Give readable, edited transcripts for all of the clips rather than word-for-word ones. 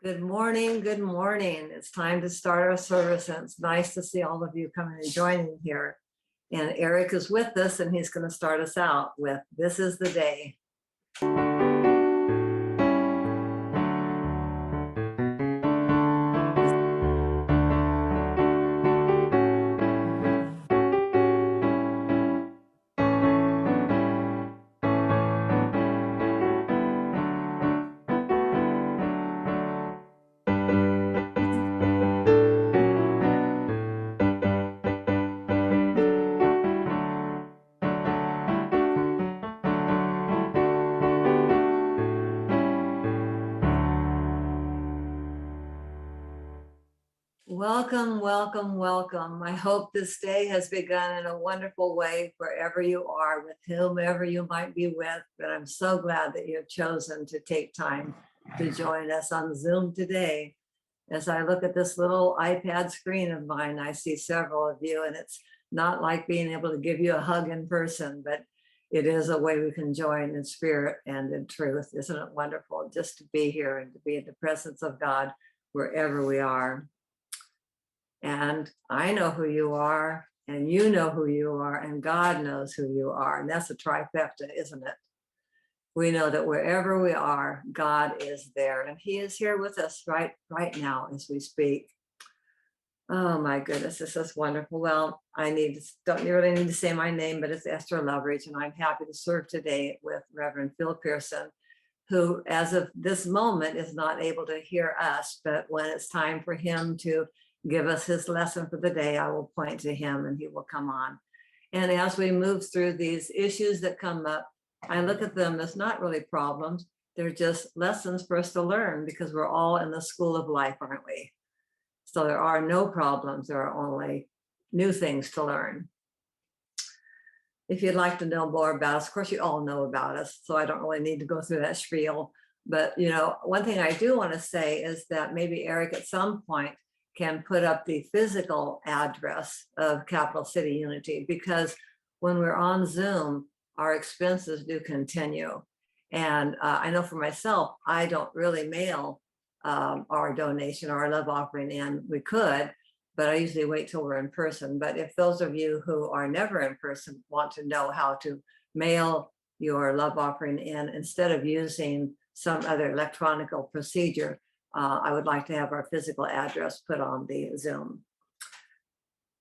Good morning. Good morning. It's time to start our service, and it's nice to see all of you coming and joining here. And Eric is with us, and he's going to start us out with This is the Day. Welcome, welcome, welcome. I hope this day has begun in a wonderful way wherever you are, with whomever you might be with. But I'm so glad that you've chosen to take time to join us on Zoom today. As I look at this little iPad screen of mine, I see several of you, and it's not like being able to give you a hug in person, but it is a way we can join in spirit and in truth. Isn't it wonderful just to be here and to be in the presence of God wherever we are? And I know who you are, and you know who you are, and God knows who you are. And that's a trifecta, isn't it? We know that wherever we are, God is there, and He is here with us right now as we speak. Oh my goodness, this is wonderful. Well, don't really need to say my name, but it's Esther Loveridge, and I'm happy to serve today with Reverend Phil Pearson, who, as of this moment, is not able to hear us, but when it's time for him to give us his lesson for the day, I will point to him and he will come on. And as we move through these issues that come up, I look at them as not really problems. They're just lessons for us to learn, because we're all in the school of life, aren't we? So there are no problems. There are only new things to learn. If you'd like to know more about us, of course, you all know about us, so I don't really need to go through that spiel. But, one thing I do want to say is that maybe Eric at some point can put up the physical address of Capital City Unity, because when we're on Zoom, our expenses do continue. And I know for myself, I don't really mail our donation or our love offering in. We could, but I usually wait till we're in person. But if those of you who are never in person want to know how to mail your love offering in instead of using some other electronic procedure, I would like to have our physical address put on the Zoom.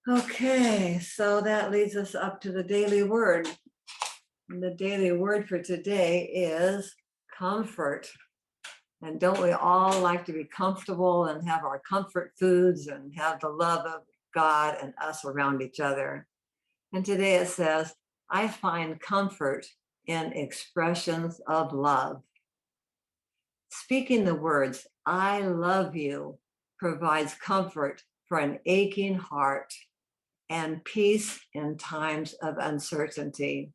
Okay, so that leads us up to the daily word. And the daily word for today is comfort. And don't we all like to be comfortable and have our comfort foods and have the love of God and us around each other? And today it says, I find comfort in expressions of love. Speaking the words, I love you, provides comfort for an aching heart and peace in times of uncertainty.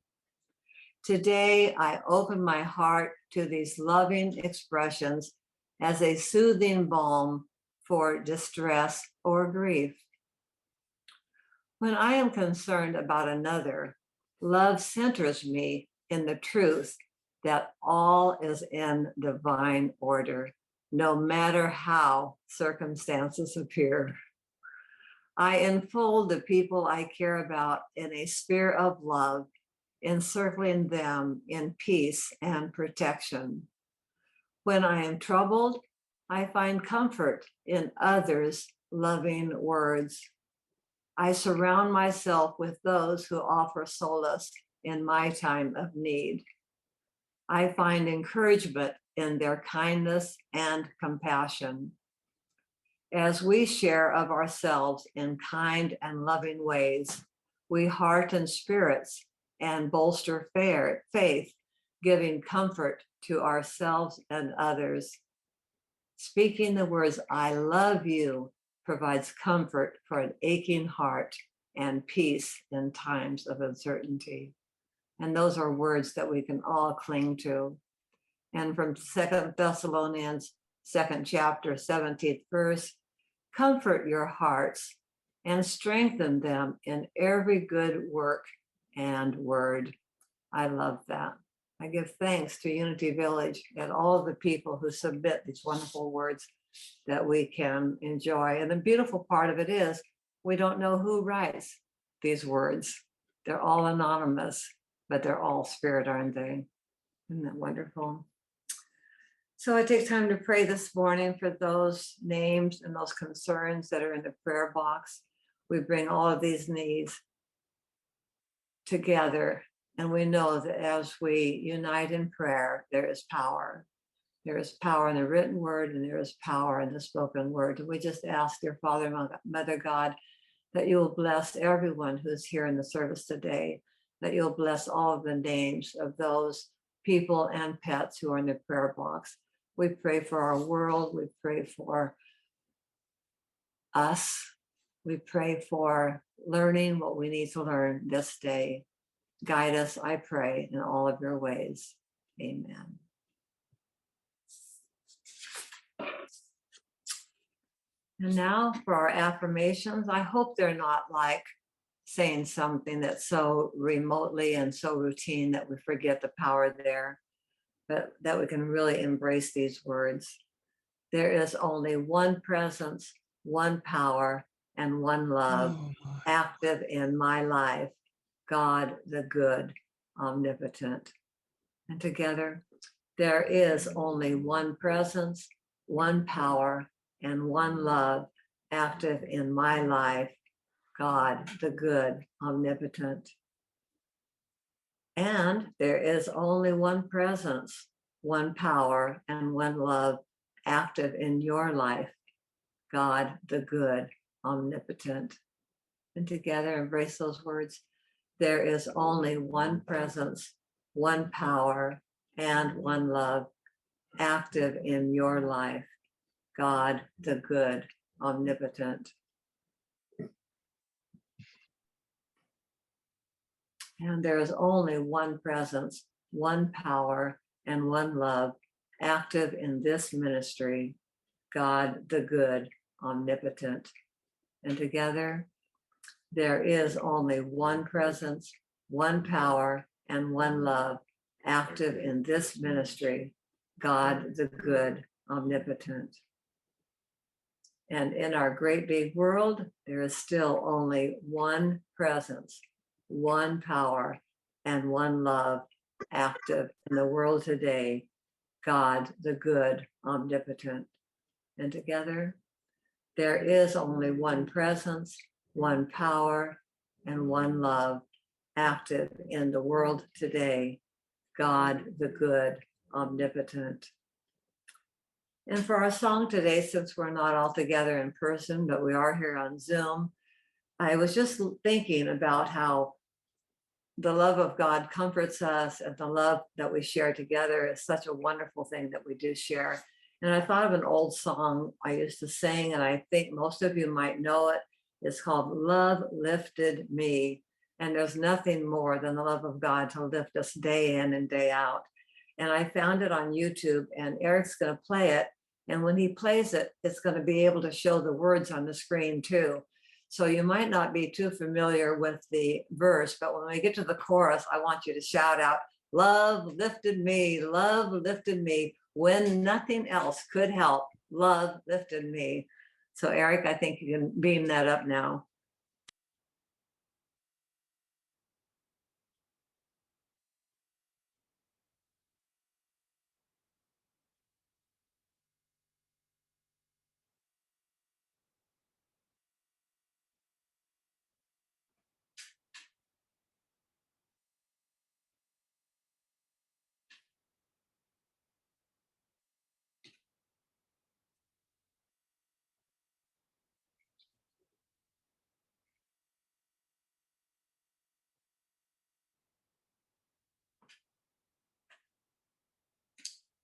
Today, I open my heart to these loving expressions as a soothing balm for distress or grief. When I am concerned about another, love centers me in the truth that all is in divine order, no matter how circumstances appear. I enfold the people I care about in a sphere of love, encircling them in peace and protection. When I am troubled, I find comfort in others' loving words. I surround myself with those who offer solace in my time of need. I find encouragement in their kindness and compassion. As we share of ourselves in kind and loving ways, we hearten spirits and bolster faith, giving comfort to ourselves and others. Speaking the words, I love you, provides comfort for an aching heart and peace in times of uncertainty. And those are words that we can all cling to. And from 2 Thessalonians, 2nd chapter, 17th verse, comfort your hearts and strengthen them in every good work and word. I love that. I give thanks to Unity Village and all of the people who submit these wonderful words that we can enjoy. And the beautiful part of it is we don't know who writes these words. They're all anonymous, but they're all spirit, aren't they? Isn't that wonderful? So I take time to pray this morning for those names and those concerns that are in the prayer box. We bring all of these needs together, and we know that as we unite in prayer, there is power. There is power in the written word, and there is power in the spoken word. And we just ask, dear Father, Mother God, that you will bless everyone who's here in the service today, that you'll bless all of the names of those people and pets who are in the prayer box. We pray for our world. We pray for us. We pray for learning what we need to learn this day. Guide us, I pray, in all of your ways. Amen. And now for our affirmations. I hope they're not like saying something that's so remotely and so routine that we forget the power there, but that we can really embrace these words. There is only one presence, one power, and one love active in my life, God the good, omnipotent. And together, there is only one presence, one power, and one love active in my life, God the good, omnipotent. And there is only one presence, one power, and one love active in your life, God the good, omnipotent. And together embrace those words. There is only one presence, one power, and one love active in your life, God the good, omnipotent. And there is only one presence, one power, and one love active in this ministry, God the good, omnipotent. And together, there is only one presence, one power, and one love active in this ministry, God the good, omnipotent. And in our great big world, there is still only one presence, one power, and one love active in the world today, God the good, omnipotent. And together, there is only one presence, one power, and one love active in the world today, God the good, omnipotent. And for our song today, since we're not all together in person, but we are here on Zoom, I was just thinking about how the love of God comforts us, and the love that we share together is such a wonderful thing that we do share. And I thought of an old song I used to sing, and I think most of you might know it. It's called Love Lifted Me. And there's nothing more than the love of God to lift us day in and day out. And I found it on YouTube, and Eric's going to play it. And when he plays it, it's going to be able to show the words on the screen too. So you might not be too familiar with the verse, but when we get to the chorus, I want you to shout out, love lifted me, when nothing else could help, love lifted me. So Eric, I think you can beam that up now.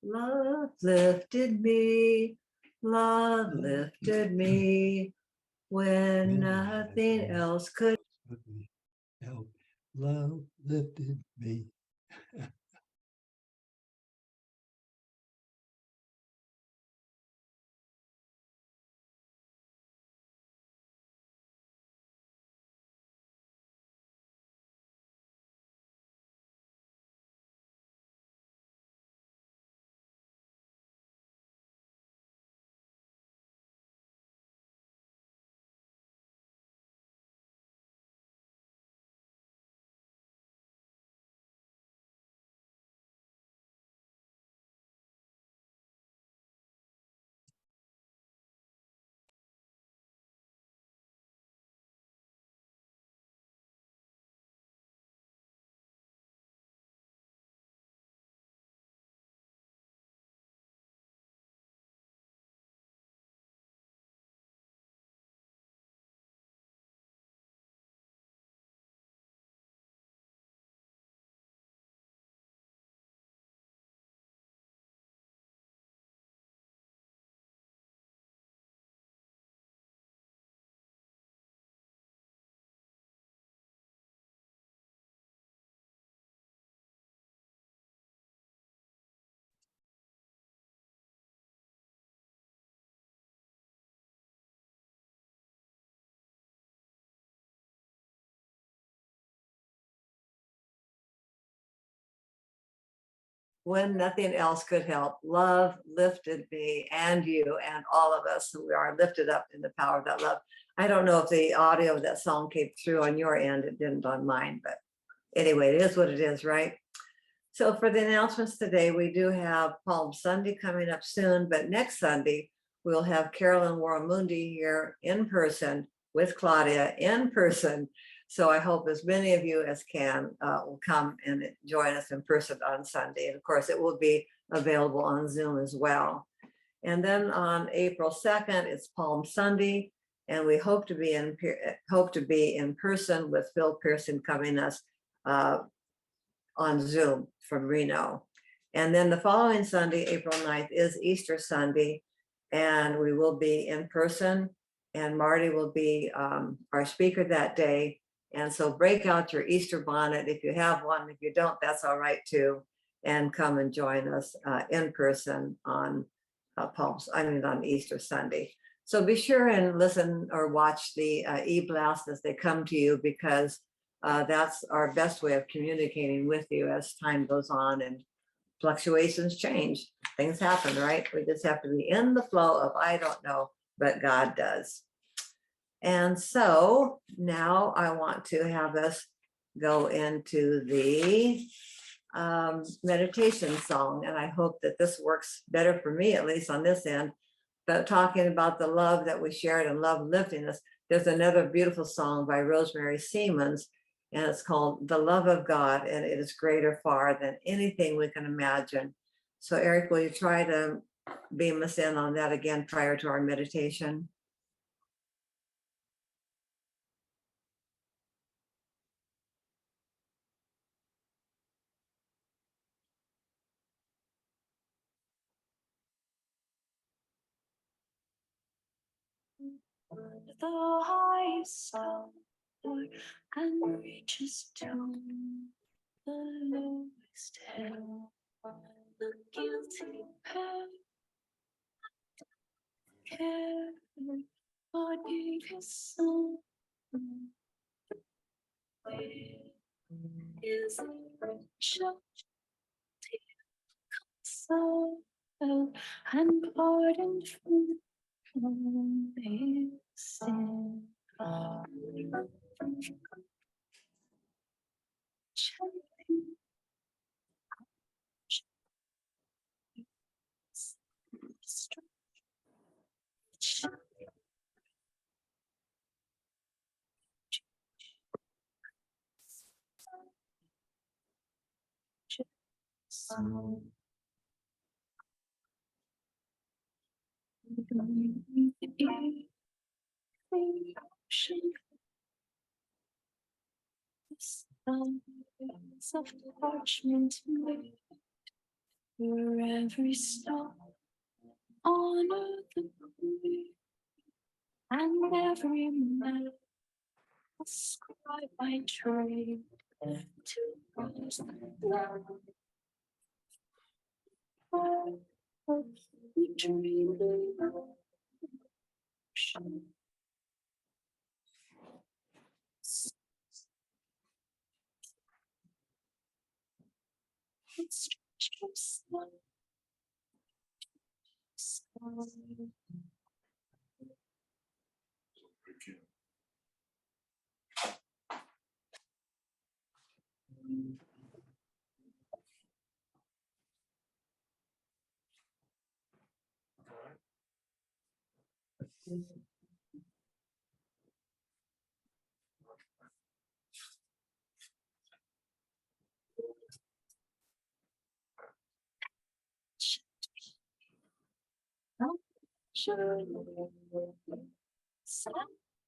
Love lifted me, when nothing else could help. Love lifted me. when nothing else could help. Love lifted me and you and all of us who are lifted up in the power of that love. I don't know if the audio of that song came through on your end. It didn't on mine, but anyway, it is what it is, right? So for the announcements today, we do have Palm Sunday coming up soon, but next Sunday, we'll have Carolyn Waramundi here in person with Claudia in person. So I hope as many of you as can will come and join us in person on Sunday. And of course, it will be available on Zoom as well. And then on April 2nd, it's Palm Sunday, and we hope to be in person with Phil Pearson coming us on Zoom from Reno. And then the following Sunday, April 9th, is Easter Sunday, and we will be in person, and Marty will be our speaker that day. And so break out your Easter bonnet if you have one. If you don't, that's all right too. And come and join us in person on on Easter Sunday. So be sure and listen or watch the e-blast as they come to you, because that's our best way of communicating with you as time goes on and fluctuations change. Things happen, right? We just have to be in the flow of I don't know, but God does. And so now I want to have us go into the meditation song. And I hope that this works better for me, at least on this end. But talking about the love that we shared and love lifting us, there's another beautiful song by Rosemary Siemens, and it's called The Love of God, and it is greater far than anything we can imagine. So Eric, will you try to beam us in on that again prior to our meditation? The highest star and reaches to the lowest hell. The guilty pair care, God gave his son. Where is the judge? So and pardoned from his sin. Of parchment made for every star on earth and every man ascribe my trade to God's love. We dream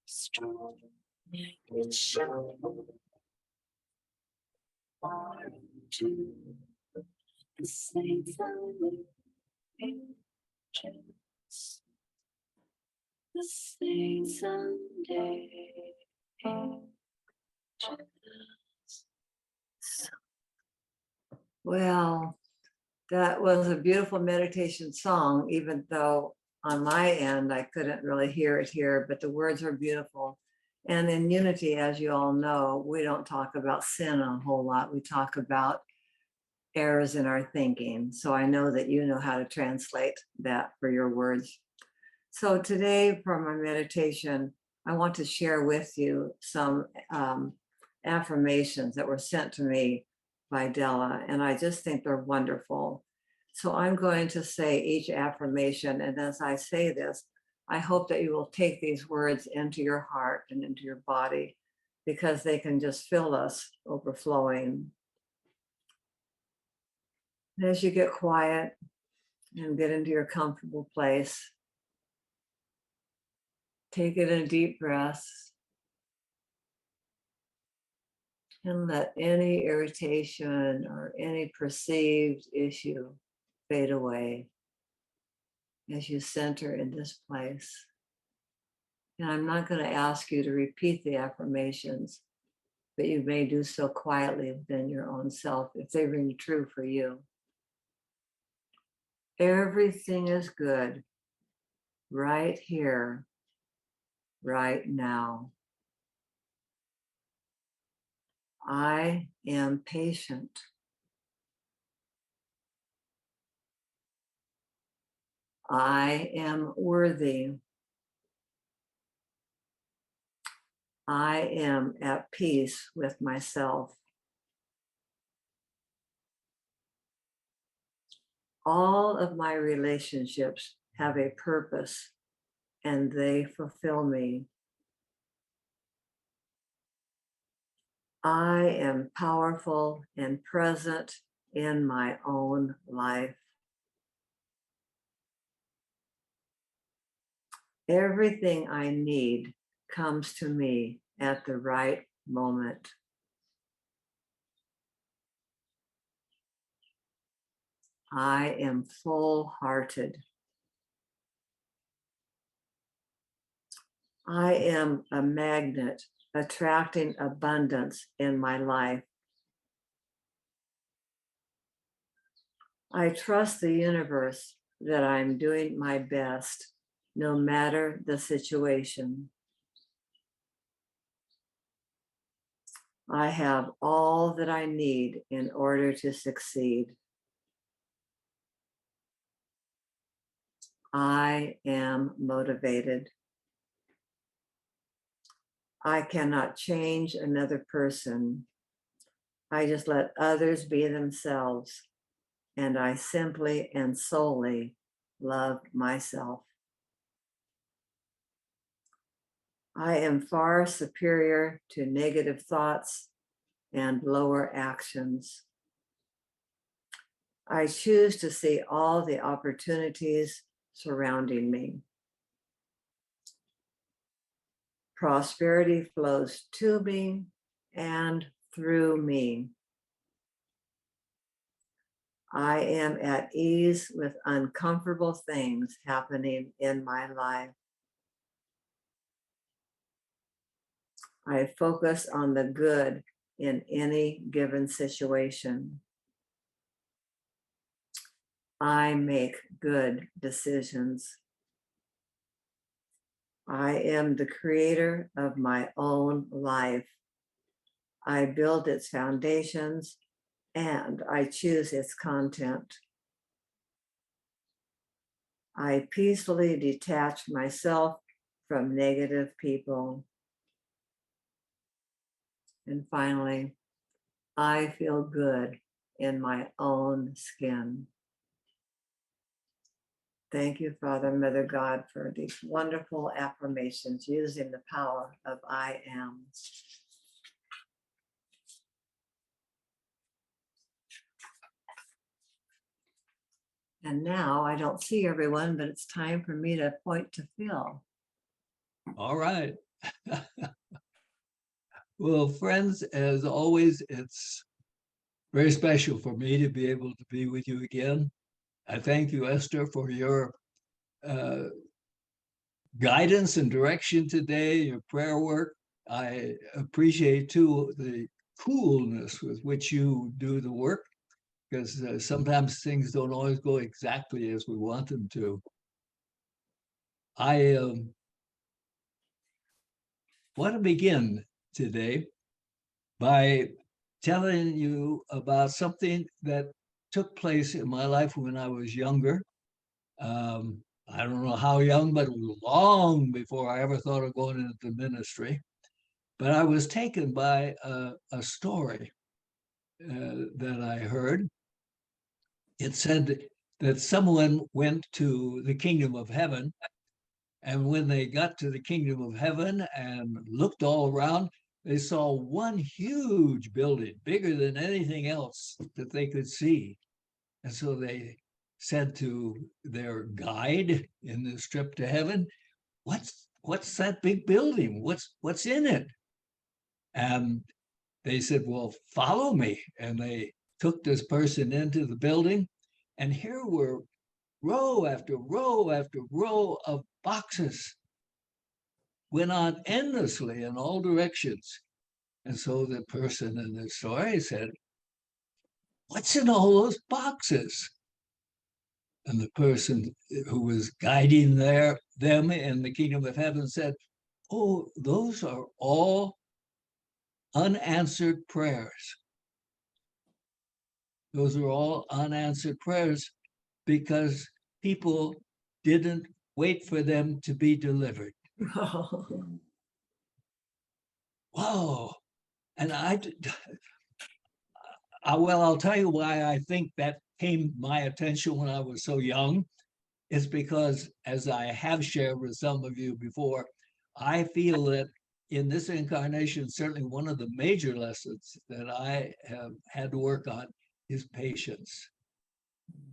strong. It shall far to the saints and angels, the saints and angels. Well, that was a beautiful meditation song, even though on my end, I couldn't really hear it here, but the words are beautiful. And in Unity, as you all know, we don't talk about sin a whole lot. We talk about errors in our thinking. So I know that you know how to translate that for your words. So today, for my meditation, I want to share with you some affirmations that were sent to me by Della, and I just think they're wonderful. So I'm going to say each affirmation, and as I say this, I hope that you will take these words into your heart and into your body, because they can just fill us overflowing. And as you get quiet and get into your comfortable place, take it in deep breaths and let any irritation or any perceived issue fade away as you center in this place. And I'm not going to ask you to repeat the affirmations, but you may do so quietly within your own self if they ring true for you. Everything is good right here, right now. I am patient. I am worthy. I am at peace with myself. All of my relationships have a purpose and they fulfill me. I am powerful and present in my own life. Everything I need comes to me at the right moment. I am full-hearted. I am a magnet attracting abundance in my life. I trust the universe that I'm doing my best, no matter the situation. I have all that I need in order to succeed. I am motivated. I cannot change another person. I just let others be themselves, and I simply and solely love myself. I am far superior to negative thoughts and lower actions. I choose to see all the opportunities surrounding me. Prosperity flows to me and through me. I am at ease with uncomfortable things happening in my life. I focus on the good in any given situation. I make good decisions. I am the creator of my own life. I build its foundations and I choose its content. I peacefully detach myself from negative people. And finally, I feel good in my own skin. Thank you, Father, Mother God, for these wonderful affirmations using the power of I am. And now I don't see everyone, but it's time for me to point to Phil. All right. Well, friends, as always, it's very special for me to be able to be with you again. I thank you, Esther, for your guidance and direction today, your prayer work. I appreciate too the coolness with which you do the work, because sometimes things don't always go exactly as we want them to. I want to begin today by telling you about something that took place in my life when I was younger. I don't know how young, but it was long before I ever thought of going into the ministry. But I was taken by a story that I heard. It said that someone went to the kingdom of heaven, and when they got to the kingdom of heaven and looked all around, they saw one huge building, bigger than anything else that they could see. And so they said to their guide in this trip to heaven, what's that big building? What's in it? And they said, well, follow me. And they took this person into the building. And here were row after row after row of boxes, went on endlessly in all directions. And so the person in the story said, what's in all those boxes? And the person who was guiding them in the kingdom of heaven said, oh, those are all unanswered prayers. Those are all unanswered prayers because people didn't wait for them to be delivered. Whoa. And well, I'll tell you why I think that came my attention when I was so young. It's because, as I have shared with some of you before, I feel that in this incarnation, certainly one of the major lessons that I have had to work on is patience.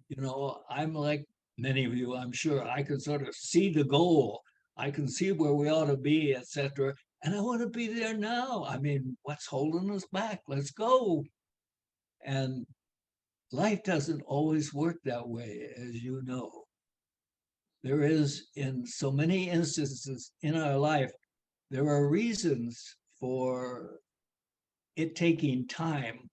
You know, I'm like many of you, I'm sure. I can sort of see the goal. I can see where we ought to be, etc. And I want to be there now. I mean, what's holding us back? Let's go. And life doesn't always work that way, as you know. There is, in so many instances in our life, there are reasons for it taking time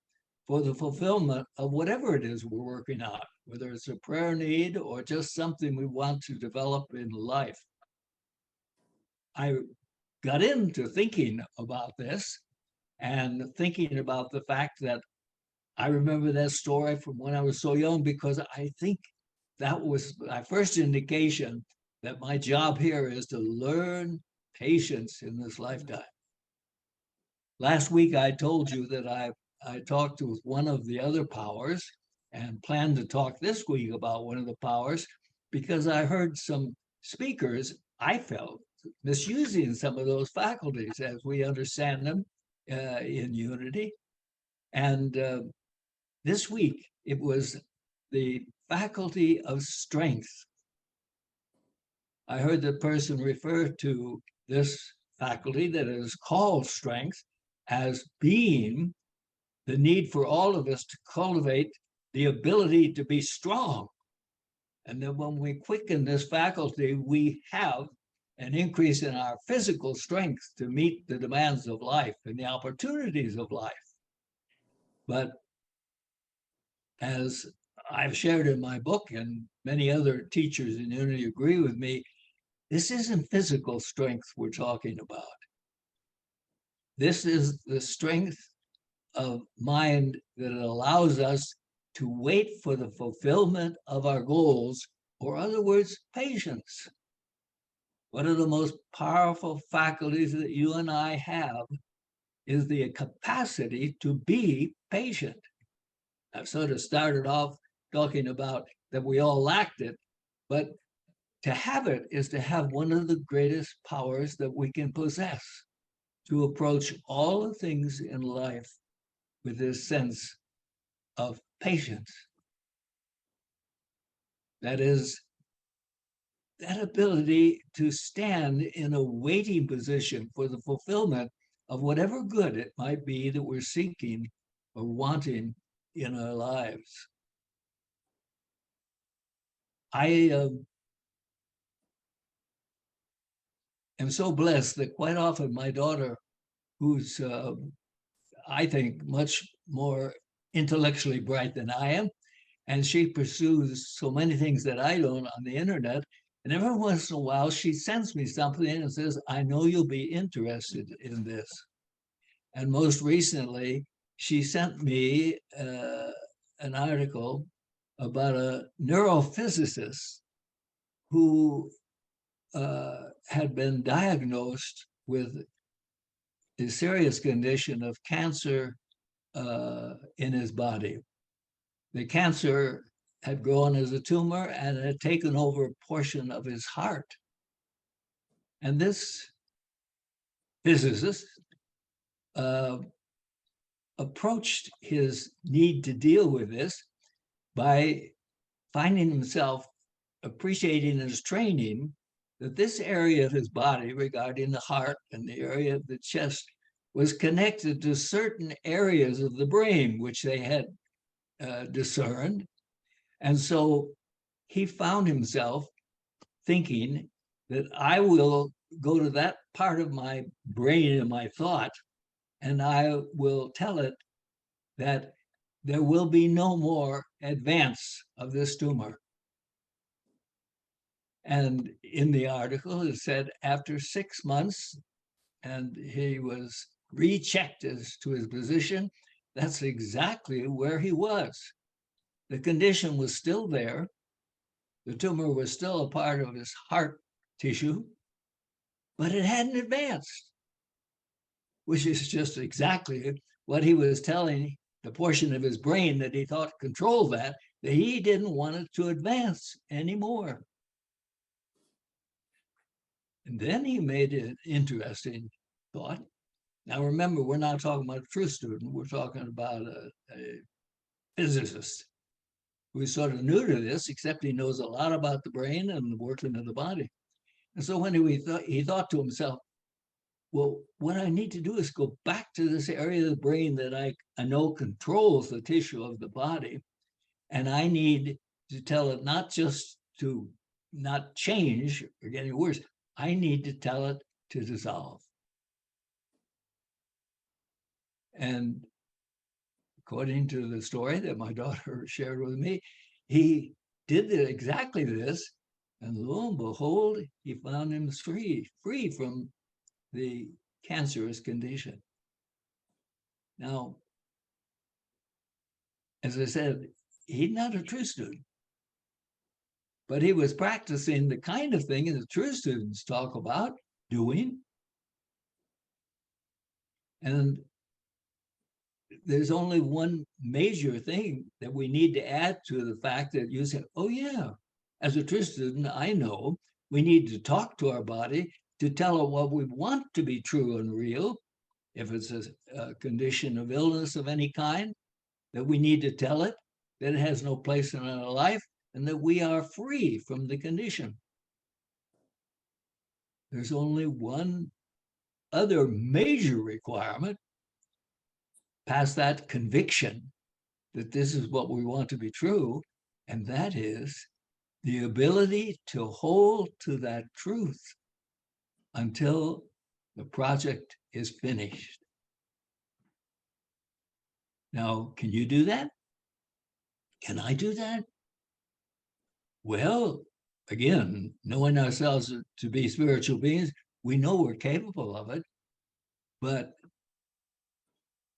for the fulfillment of whatever it is we're working on, whether it's a prayer need or just something we want to develop in life. I got into thinking about this and thinking about the fact that I remember that story from when I was so young, because I think that was my first indication that my job here is to learn patience in this lifetime. Last week, I told you that I talked with one of the other powers and plan to talk this week about one of the powers, because I heard some speakers, I felt, misusing some of those faculties as we understand them in unity. And this week, it was the faculty of strength. I heard the person refer to this faculty that is called strength as being the need for all of us to cultivate the ability to be strong. And then when we quicken this faculty, we have an increase in our physical strength to meet the demands of life and the opportunities of life. But as I've shared in my book, and many other teachers in Unity agree with me, this isn't physical strength we're talking about. This is the strength of mind that allows us to wait for the fulfillment of our goals, or in other words, patience. One of the most powerful faculties that you and I have is the capacity to be patient. I've sort of started off talking about that we all lacked it, but to have it is to have one of the greatest powers that we can possess, to approach all the things in life with this sense of patience. That is, that ability to stand in a waiting position for the fulfillment of whatever good it might be that we're seeking or wanting in our lives. I am so blessed that quite often my daughter, who's I think much more intellectually bright than I am, and she pursues so many things that I don't on the internet, and every once in a while she sends me something and says, I know you'll be interested in this. And most recently, she sent me an article about a neurophysicist who had been diagnosed with a serious condition of cancer in his body. The cancer had grown as a tumor and had taken over a portion of his heart. And this physicist approached his need to deal with this by finding himself appreciating his training that this area of his body regarding the heart and the area of the chest was connected to certain areas of the brain, which they had discerned. And so he found himself thinking that I will go to that part of my brain and my thought, and I will tell it that there will be no more advance of this tumor. And in the article, it said after 6 months, and he was rechecked as to his position, that's exactly where he was. The condition was still there. The tumor was still a part of his heart tissue, but it hadn't advanced, which is just exactly what he was telling the portion of his brain that he thought controlled that he didn't want it to advance anymore. And then he made an interesting thought. Now, remember, we're not talking about a truth student. We're talking about a physicist who's sort of new to this, except he knows a lot about the brain and the working of the body. And so when he thought to himself, well, what I need to do is go back to this area of the brain that I know controls the tissue of the body. And I need to tell it not just to not change or get any worse, I need to tell it to dissolve. And according to the story that my daughter shared with me, he did exactly this. And lo and behold, he found him free from the cancerous condition. Now, as I said, he's not a true student, but he was practicing the kind of thing that true students talk about doing. And there's only one major thing that we need to add to the fact that you say, oh yeah, as a true student, I know we need to talk to our body to tell it what we want to be true and real. If it's a condition of illness of any kind, that we need to tell it that it has no place in our life and that we are free from the condition. There's only one other major requirement past that conviction that this is what we want to be true, and that is the ability to hold to that truth until the project is finished. Now, can you do that? Can I do that? Well, again, knowing ourselves to be spiritual beings, we know we're capable of it, but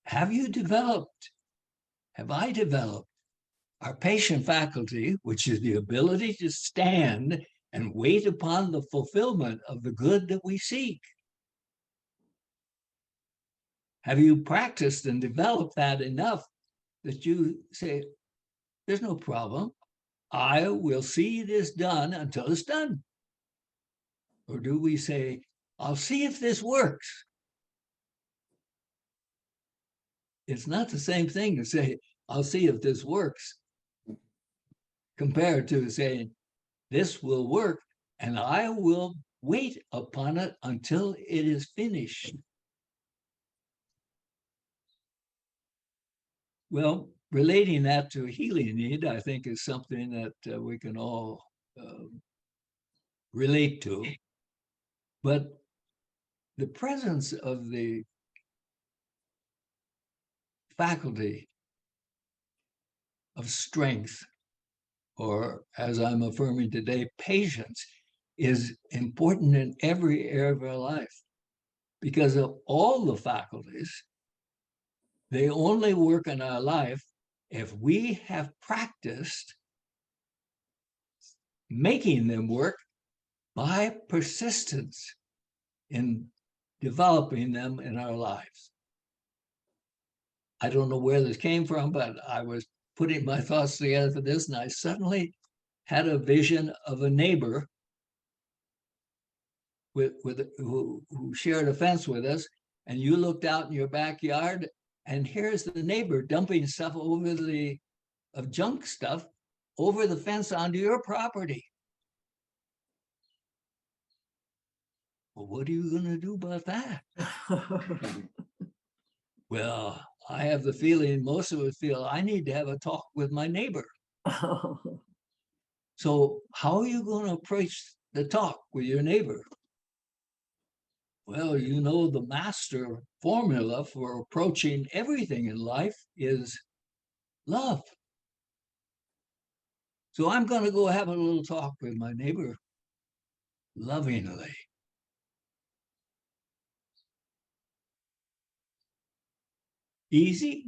have I developed our patient faculty, which is the ability to stand and wait upon the fulfillment of the good that we seek? Have you practiced and developed that enough that you say, there's no problem, I will see this done until it's done? Or do we say, I'll see if this works? It's not the same thing to say, I'll see if this works, compared to saying, this will work and I will wait upon it until it is finished. Well, relating that to a healing need, I think is something that we can all relate to. But the presence of the faculty of strength, or as I'm affirming today, patience, is important in every area of our life. Because of all the faculties, they only work in our life if we have practiced making them work by persistence in developing them in our lives. I don't know where this came from, but I was putting my thoughts together for this, and I suddenly had a vision of a neighbor who shared a fence with us, and you looked out in your backyard, and here's the neighbor dumping stuff over of junk stuff over the fence onto your property. Well, what are you going to do about that? Well, I have the feeling most of us feel I need to have a talk with my neighbor. So how are you going to approach the talk with your neighbor? Well, you know, the master formula for approaching everything in life is love. So I'm going to go have a little talk with my neighbor lovingly. Easy?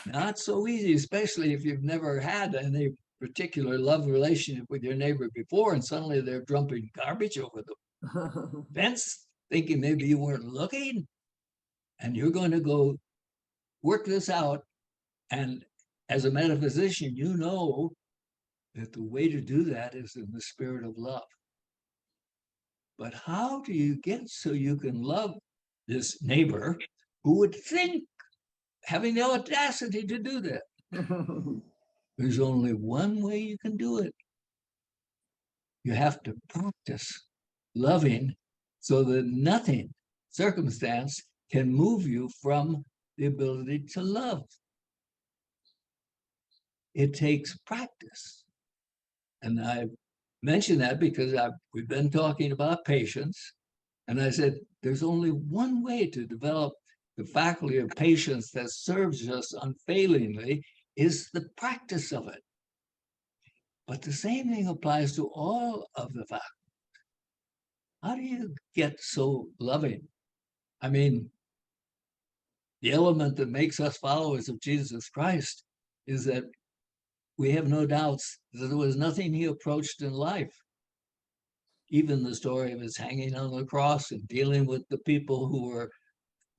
Not so easy, especially if you've never had any particular love relationship with your neighbor before, and suddenly they're dumping garbage over the fence, thinking maybe you weren't looking, and you're going to go work this out. And as a metaphysician, you know that the way to do that is in the spirit of love. But how do you get so you can love this neighbor who would think having the audacity to do that? There's only one way you can do it. You have to practice loving so that nothing, circumstance, can move you from the ability to love. It takes practice. And I mention that because we've been talking about patience. And I said, there's only one way to develop the faculty of patience that serves us unfailingly is the practice of it. But the same thing applies to all of the faculties. How do you get so loving? I mean, the element that makes us followers of Jesus Christ is that we have no doubts that there was nothing he approached in life. Even the story of his hanging on the cross and dealing with the people who were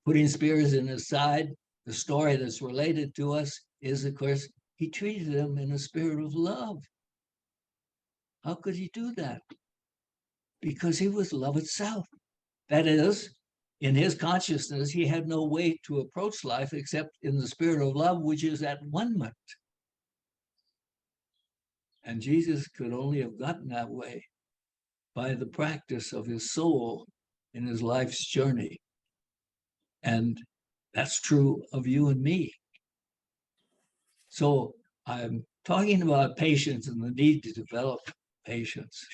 putting spears in his side, the story that's related to us is, of course, he treated them in a spirit of love. How could he do that? Because he was love itself. That is, in his consciousness, he had no way to approach life except in the spirit of love, which is at one-ment. And Jesus could only have gotten that way by the practice of his soul in his life's journey. And that's true of you and me. So I'm talking about patience and the need to develop patience.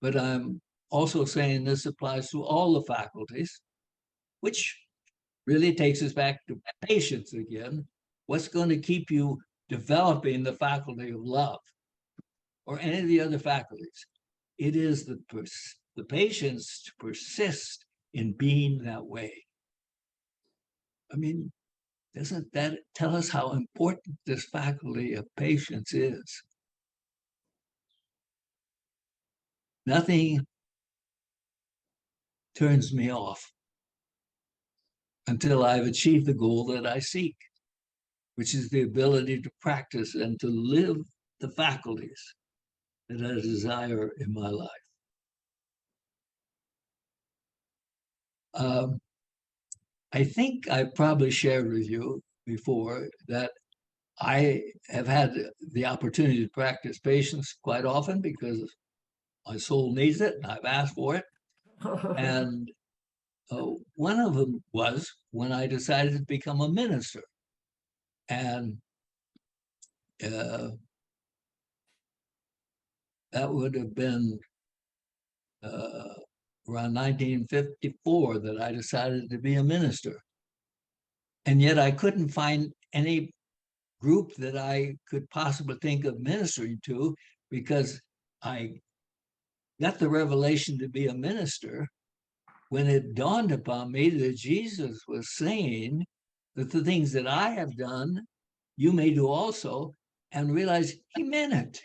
But I'm also saying this applies to all the faculties, which really takes us back to patience again. What's going to keep you developing the faculty of love or any of the other faculties? It is the patience to persist in being that way. I mean, doesn't that tell us how important this faculty of patience is? Nothing turns me off until I've achieved the goal that I seek, which is the ability to practice and to live the faculties that I desire in my life. I think I probably shared with you before that I have had the opportunity to practice patience quite often because my soul needs it and I've asked for it. And one of them was when I decided to become a minister. And that would have been around 1954 that I decided to be a minister. And yet I couldn't find any group that I could possibly think of ministering to because I got the revelation to be a minister when it dawned upon me that Jesus was saying that the things that I have done, you may do also, and realized he meant it.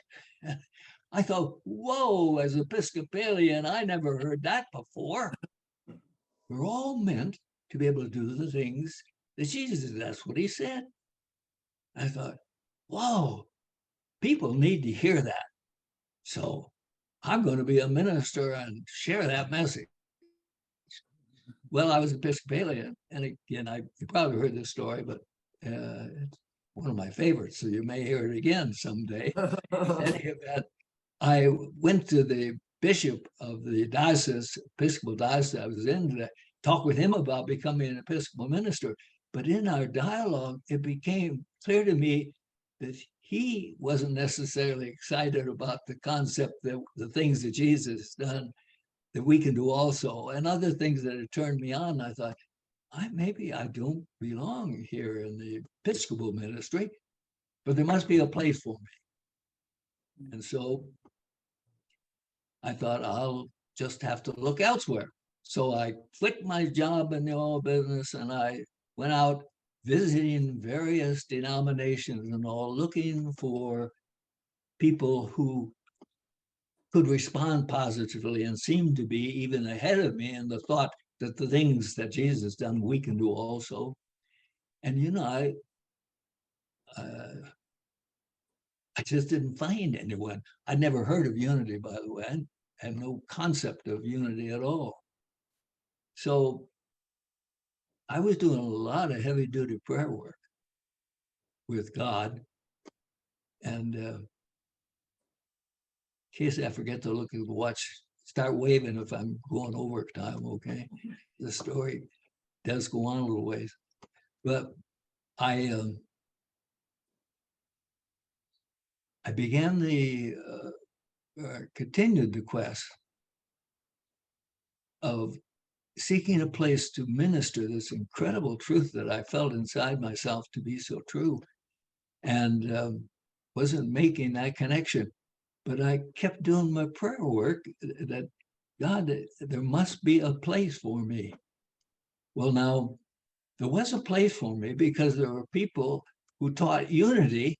I thought, whoa, as Episcopalian, I never heard that before. We're all meant to be able to do the things that Jesus did. That's what he said. I thought, whoa, people need to hear that. So I'm going to be a minister and share that message. Well, I was Episcopalian, and again, you probably heard this story, but it's one of my favorites, so you may hear it again someday. In any event, I went to the bishop of the diocese, Episcopal diocese I was in, to talk with him about becoming an Episcopal minister. But in our dialogue, it became clear to me that he wasn't necessarily excited about the concept that the things that Jesus has done that we can do also, and other things that had turned me on. I thought, maybe I don't belong here in the Episcopal ministry, but there must be a place for me. And so I thought I'll just have to look elsewhere. So I quit my job in the oil business and I went out visiting various denominations and all, looking for people who could respond positively and seemed to be even ahead of me in the thought that the things that Jesus done, we can do also. And, I just didn't find anyone. I'd never heard of unity, by the way. I had no concept of unity at all. So I was doing a lot of heavy duty prayer work with God. And in case I forget to look at the watch, start waving if I'm going over time, okay? The story does go on a little ways. But I began continued the quest of seeking a place to minister this incredible truth that I felt inside myself to be so true, and wasn't making that connection. But I kept doing my prayer work that God, there must be a place for me. Well, now there was a place for me because there were people who taught unity,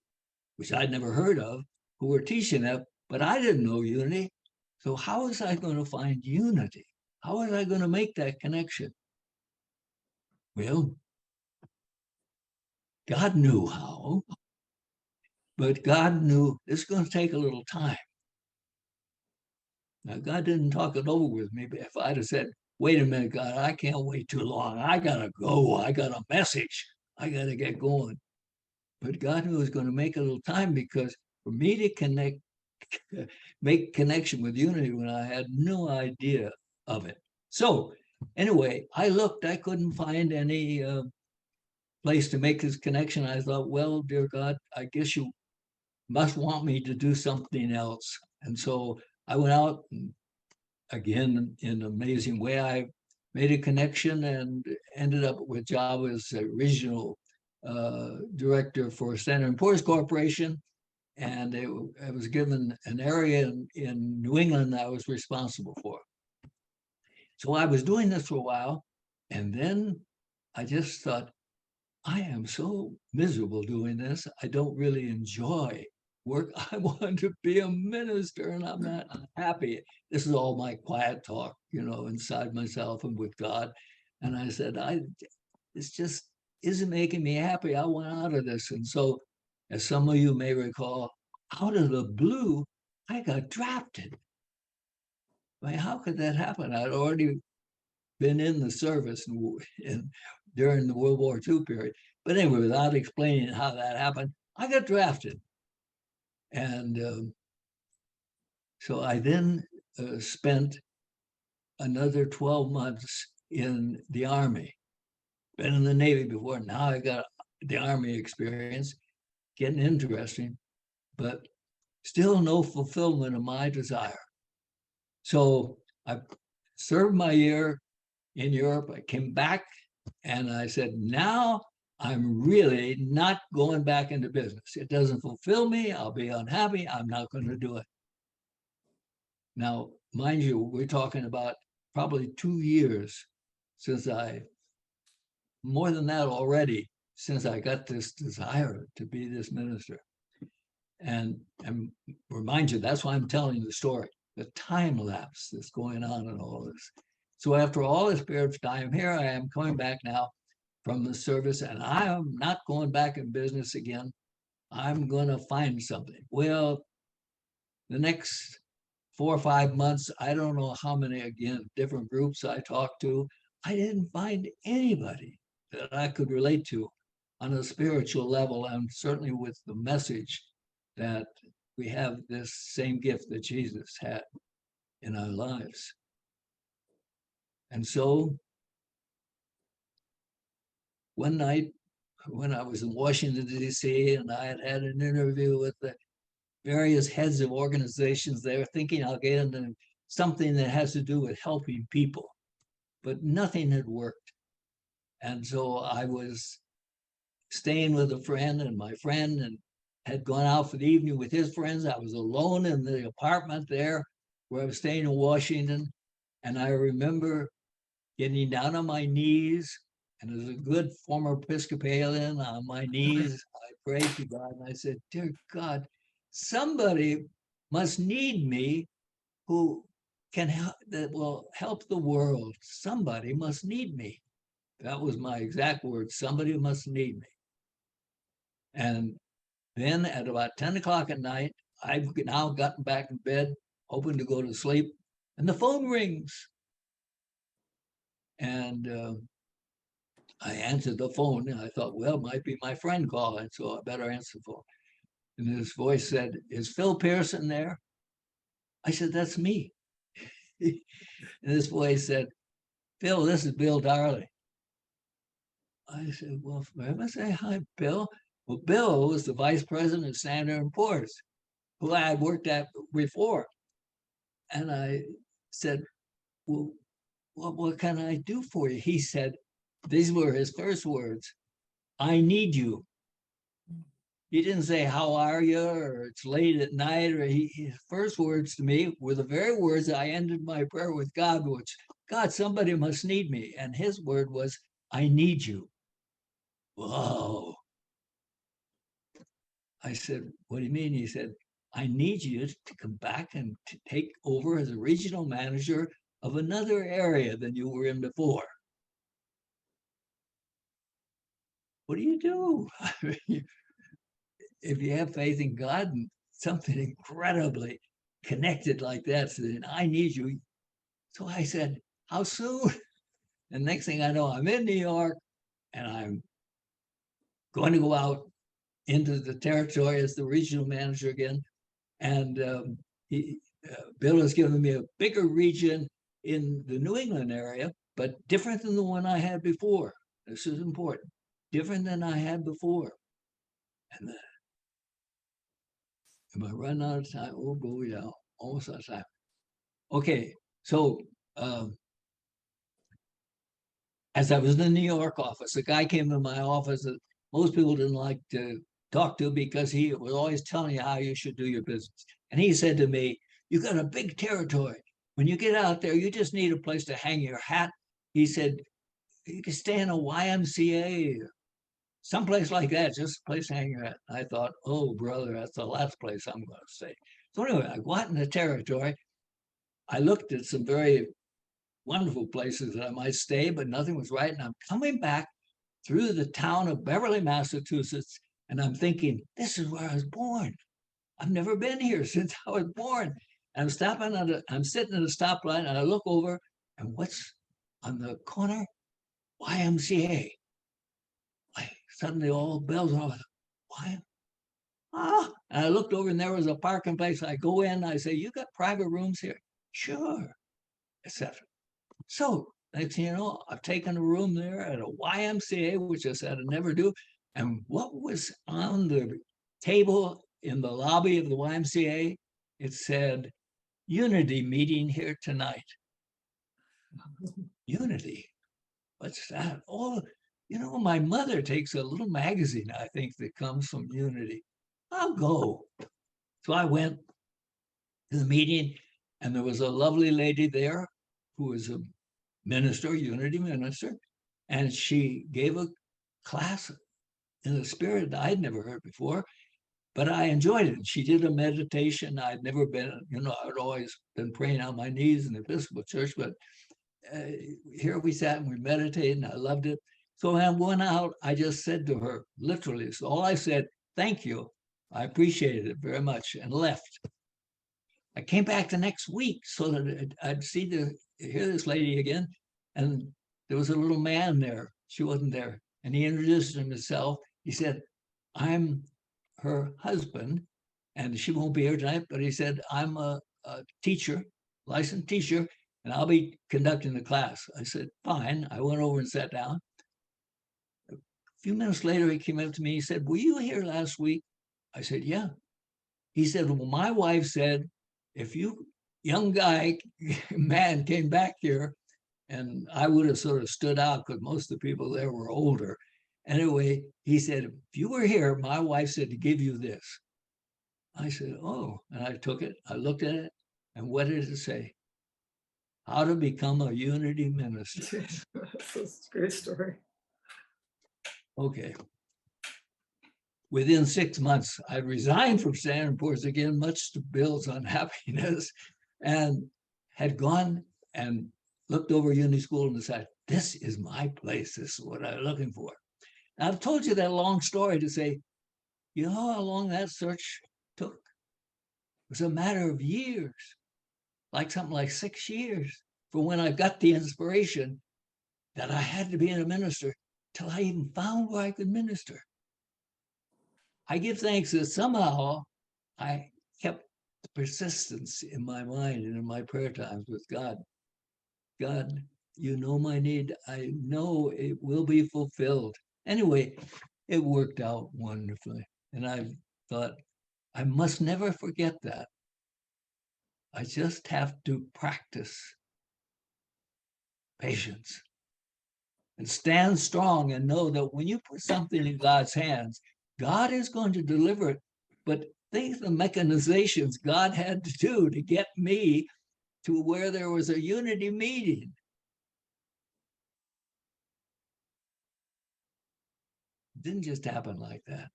which I'd never heard of, who were teaching that, but I didn't know unity. So how was I going to find unity? How was I going to make that connection? Well, God knew how, but God knew it's going to take a little time. Now, God didn't talk it over with me, but if I'd have said, wait a minute, God, I can't wait too long. I got to go. I got a message. I got to get going. But God knew it was going to make a little time, because for me to make connection with unity when I had no idea of it. So anyway, I looked, I couldn't find any place to make this connection. I thought, well, dear God, I guess you must want me to do something else. And so I went out, and again, in an amazing way, I made a connection and ended up with job as a regional director for Standard & Poor's Corporation. And I was given an area in New England that I was responsible for. So I was doing this for a while, and then I just thought, I am so miserable doing this. I don't really enjoy work. I want to be a minister, and I'm not happy. This is all my quiet talk, inside myself and with God. And I said, this just isn't making me happy. I want out of this. And so, as some of you may recall, out of the blue, I got drafted. I mean, how could that happen? I'd already been in the service during the World War II period. But anyway, without explaining how that happened, I got drafted. And so I then spent another 12 months in the Army. Been in the Navy before. Now I got the Army experience, getting interesting, but still no fulfillment of my desire. So I served my year in Europe. I came back and I said, now I'm really not going back into business. It doesn't fulfill me. I'll be unhappy. I'm not going to do it. Now, mind you, we're talking about probably 2 years more than that already, since I got this desire to be this minister. and remind you, that's why I'm telling you the story, the time lapse that's going on in all this. So after all this period of time, here I am coming back now from the service, and I am not going back in business again. I'm going to find something. Well, the next 4 or 5 months, I don't know how many, again, different groups I talked to, I didn't find anybody that I could relate to on a spiritual level, and certainly with the message that we have this same gift that Jesus had in our lives. And so one night when I was in Washington, D.C., and I had had an interview with the various heads of organizations there, thinking I'll get into something that has to do with helping people, but nothing had worked. And so I was staying with a friend, and my friend and had gone out for the evening with his friends. I was alone in the apartment there where I was staying in Washington. And I remember getting down on my knees, and as a good former Episcopalian, on my knees, I prayed to God and I said, "Dear God, somebody must need me who can help, that will help the world. Somebody must need me." That was my exact words. Somebody must need me. And then at about 10 o'clock at night, I've now gotten back in bed, hoping to go to sleep, and the phone rings. And I answered the phone, and I thought, well, it might be my friend calling, so I better answer the phone. And his voice said, "Is Phil Pearson there?" I said, "That's me." And this voice said, "Phil, this is Bill Darley." I said, "Well, for heaven's sake, hi, Bill." Well, Bill was the vice president of Standard & Poor's, who I had worked at before. And I said, "Well, what can I do for you?" He said, these were his first words, "I need you." He didn't say, "How are you?" or "It's late at night," or his first words to me were the very words I ended my prayer with God, which, "God, somebody must need me." And his word was, "I need you." Whoa. I said, "What do you mean?" He said, "I need you to come back and to take over as a regional manager of another area than you were in before." What do you do? If you have faith in God and something incredibly connected like that, so then "I need you." So I said, "How soon?" And next thing I know, I'm in New York, and I'm going to go out into the territory as the regional manager again. And Bill has given me a bigger region in the New England area, but different than the one I had before. This is important. Different than I had before. And am I running out of time? Oh, go, yeah, almost out of time. Okay, so as I was in the New York office, a guy came to my office that most people didn't like to talk to because he was always telling you how you should do your business. And he said to me, "You got a big territory. When you get out there, you just need a place to hang your hat." He said, "You can stay in a YMCA, someplace like that, just a place to hang your hat." I thought, "Oh, brother, that's the last place I'm going to stay." So anyway, I go out in the territory. I looked at some very wonderful places that I might stay, but nothing was right. And I'm coming back through the town of Beverly, Massachusetts, and I'm thinking, this is where I was born. I've never been here since I was born. And I'm sitting at a stoplight, and I look over, and what's on the corner? YMCA. Suddenly all bells are off. Why? Ah, and I looked over, and there was a parking place. I go in, I say, "You got private rooms here?" "Sure," etc. So next thing you know, I've taken a room there at a YMCA, which I said I'd never do. And what was on the table in the lobby of the YMCA? It said, "Unity meeting here tonight." Unity? What's that? Oh, my mother takes a little magazine, I think, that comes from Unity. I'll go. So I went to the meeting, and there was a lovely lady there who was a minister, Unity minister, and she gave a class in a spirit I'd never heard before. but I enjoyed it. She did a meditation. I'd never been, I'd always been praying on my knees in the Episcopal Church, but here we sat and we meditated, and I loved it. So when I went out, I just said to her, literally, so all I said, thank you. I appreciated it very much, and left. I came back the next week so that I'd hear this lady again. And there was a little man there. She wasn't there. And he introduced himself. He said, I'm her husband, and she won't be here tonight, but he said, I'm a teacher, licensed teacher, and I'll be conducting the class. I said, fine. I went over and sat down. A few minutes later, he came up to me. He said, were you here last week? I said, yeah. He said, well, my wife said, if you young man came back here, and I would have sort of stood out because most of the people there were older. Anyway, he said, if you were here, my wife said to give you this. I said, oh, and I took it. I looked at it, and what did it say? How to become a unity minister. That's a great story. Okay. Within 6 months, I resigned from Standard & Poor's again, much to Bill's unhappiness, and had gone and looked over Unity School and decided, this is my place. This is what I'm looking for. And I've told you that long story to say, you know how long that search took? It was a matter of years, like something like 6 years from when I got the inspiration that I had to be a minister till I even found where I could minister. I give thanks that somehow I kept the persistence in my mind and in my prayer times with God. God, you know my need. I know it will be fulfilled. Anyway, it worked out wonderfully. And I thought, I must never forget that. I just have to practice patience and stand strong and know that when you put something in God's hands, God is going to deliver it. But think of the mechanizations God had to do to get me to where there was a unity meeting. It didn't just happen like that.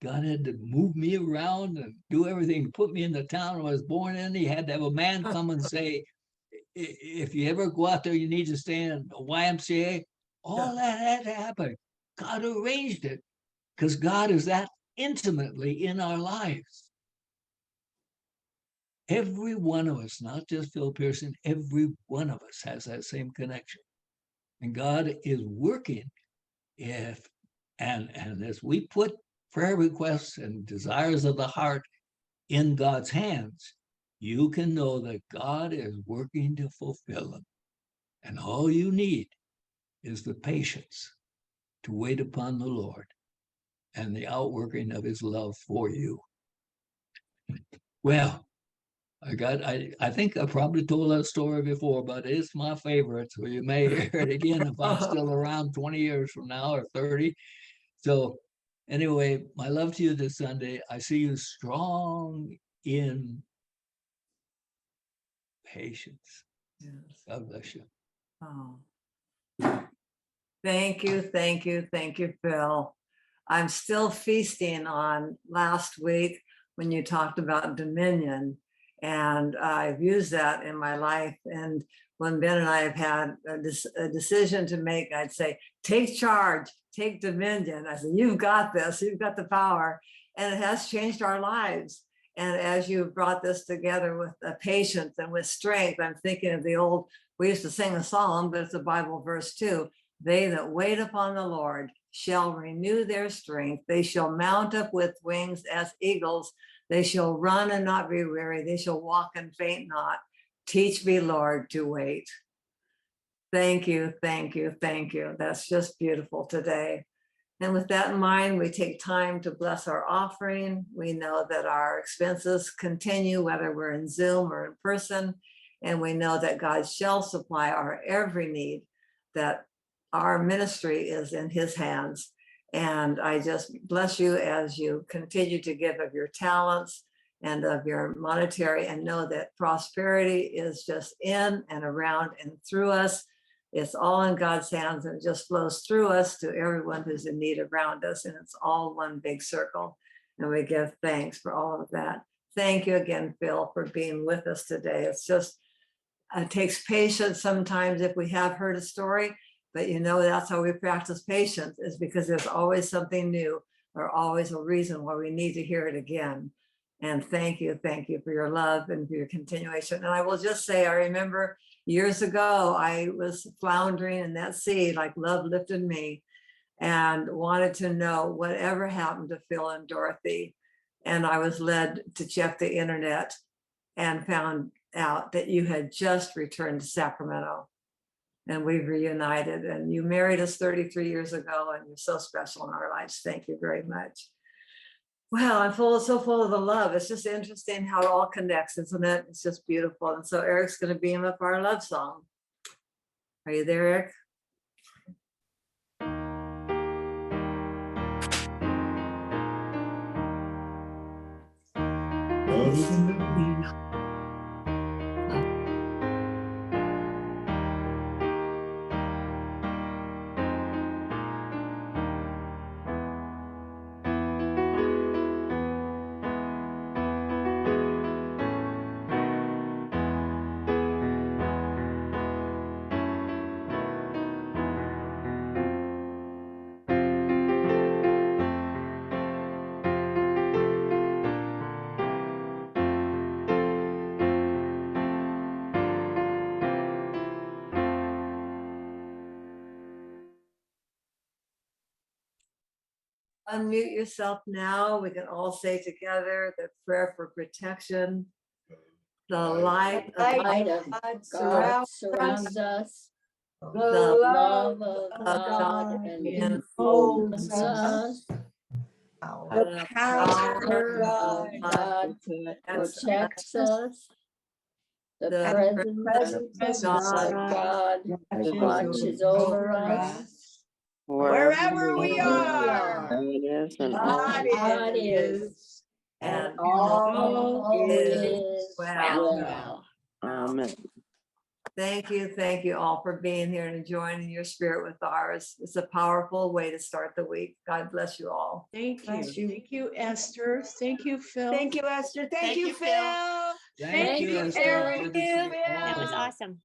God had to move me around and do everything to put me in the town I was born in. He had to have a man come and say, if you ever go out there, you need to stay in a YMCA. All that had to happen. God arranged it because God is that intimately in our lives. Every one of us, not just Phil Pearson, every one of us has that same connection. And God is working and as we put prayer requests and desires of the heart in God's hands, you can know that God is working to fulfill them. And all you need is the patience to wait upon the Lord and the outworking of his love for you. Well, I think I probably told that story before, but it's my favorite. So you may hear it again if I'm still around 20 years from now or 30. So anyway, my love to you this Sunday. I see you strong in patience. Yes. God bless you. Oh. Thank you, thank you, thank you, Phil. I'm still feasting on last week when you talked about dominion, and I've used that in my life. And when Ben and I have had a decision to make, I'd say, take charge, take dominion. I said, you've got this, you've got the power. And it has changed our lives. And as you brought this together with patience and with strength, I'm thinking of the old, we used to sing a song, but it's a Bible verse too. They that wait upon the Lord shall renew their strength. They shall mount up with wings as eagles. They shall run and not be weary. They shall walk and faint not. Teach me, Lord, to wait. Thank you, thank you, thank you. That's just beautiful today. And with that in mind, we take time to bless our offering. We know that our expenses continue, whether we're in Zoom or in person. And we know that God shall supply our every need, that our ministry is in his hands. And I just bless you as you continue to give of your talents and of your monetary, and know that prosperity is just in and around and through us. It's all in God's hands, and it just flows through us to everyone who's in need around us. And it's all one big circle. And we give thanks for all of that. Thank you again, Phil, for being with us today. It's just, it takes patience sometimes if we have heard a story, but that's how we practice patience, is because there's always something new or always a reason why we need to hear it again. And thank you for your love and for your continuation. And I will just say, I remember years ago, I was floundering in that sea, like love lifted me, and wanted to know whatever happened to Phil and Dorothy. And I was led to check the internet and found out that you had just returned to Sacramento and we've reunited, and you married us 33 years ago, and you're so special in our lives. Thank you very much. Wow, I'm so full of the love. It's just interesting how it all connects, isn't it? It's just beautiful. And so Eric's going to beam up our love song. Are you there, Eric? Unmute yourself now. We can all say together the prayer for protection. The light of Light of God God surrounds us. The love of God enfolds us. The power of God Protects us. The presence of God watches over us. wherever we are. God is, And all is well. well. Amen. Thank you all for being here and joining your spirit with ours. It's a powerful way to start the week. God bless you all. Thank Bless you. you. Thank you, Esther. Thank you, Phil. Thank you, Esther. Thank you, Phil. Thank you, you, Esther. Eric. Good to see all That of was you. awesome.